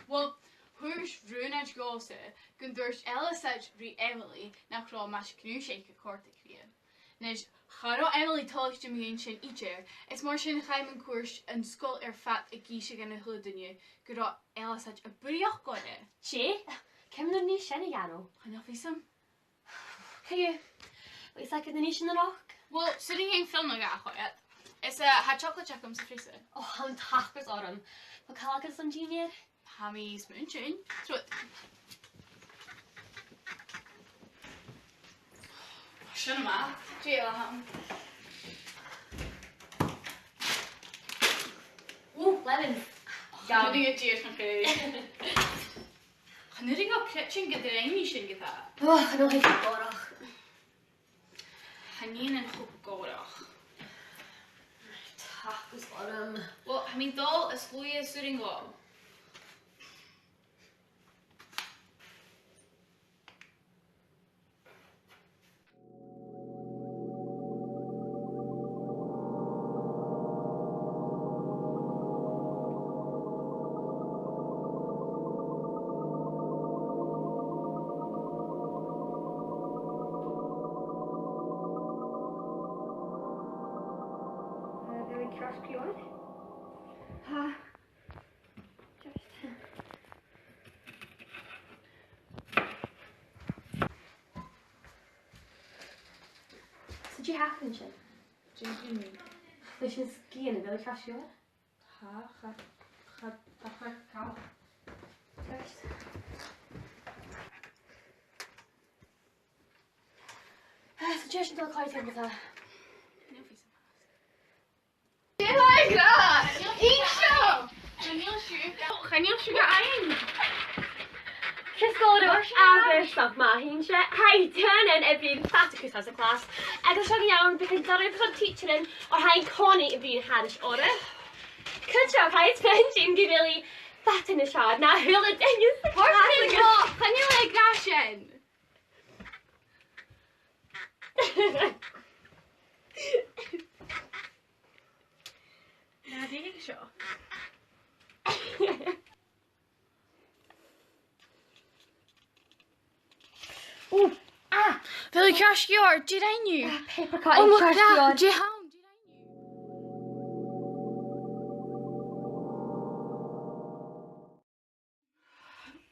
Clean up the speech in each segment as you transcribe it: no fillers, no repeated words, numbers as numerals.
Well, who's ruined gosse, kun durst Alice re Emily, na crawl mash canoe shake a corte crea. Nish, Charo Emily talks to me in shin eacher, it's more shin Hyman course and skull fat a geisha gan a hood in you, good Alice a briach got it. She? Kim the niche any gano? I know some. Hey, what's like in the niche in the rock? Well, sitting in film like that, it's a had chocolate check comes freezer. Oh, I'm tackers autumn. But Calica's some junior? Hammy's moonchin. Throw it. Shouldn't matter. Ciall. Oh, lemon. I'm doing a deer from Kerry. I'm doing a kitchen get the rainy should get that. Oh, I know how to go off. Haneen and hope go off. Tackers autumn. Well, I mean, doll is Louis sitting go. Did you happen, Shin? Drinking me. Fish and ski in a village crash yard? Cow. Suggestion to the cloud with her. like that! Isha! Can you sugar ein? Cysgol o'r addysg ma hi'n se. Hai, turn in every faticus as a class. Ag os o'n iawn, bydd yn dorri bydd teacher in o'r hain coni i fi'n hadys orau. Cynta, hai, turn sy'n gyfili fat in y siarad. Na, hwyl y dengys y class. Can you like Gashin? Na, dig ik zo. Oeh, Wil ik Gasje hoor? Did I knew? Papercut Oh, in look trash at yard. that! How?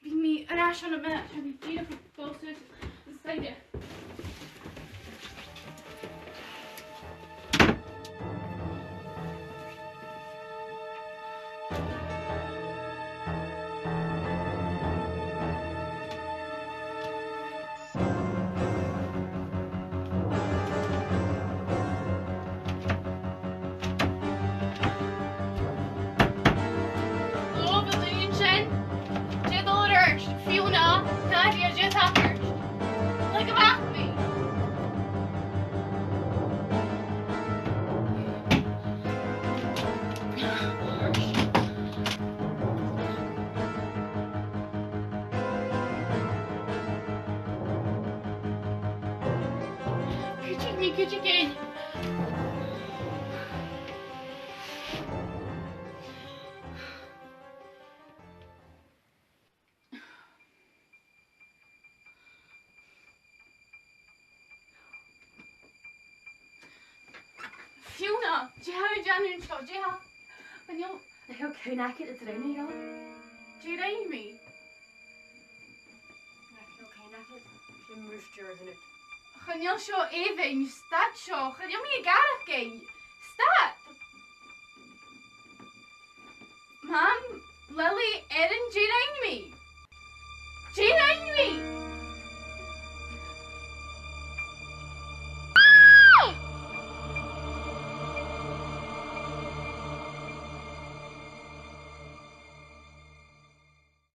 Be me an ash on a minute. I'd be beautiful closer inside it. Could you get? Fiona, do you have a genuine shot? Do you have? When you Heel keunak het erin gaan. do you know me? Heel keunak het. Je moest je erin. Can you show Ava in your stat show? Can you me a garage game?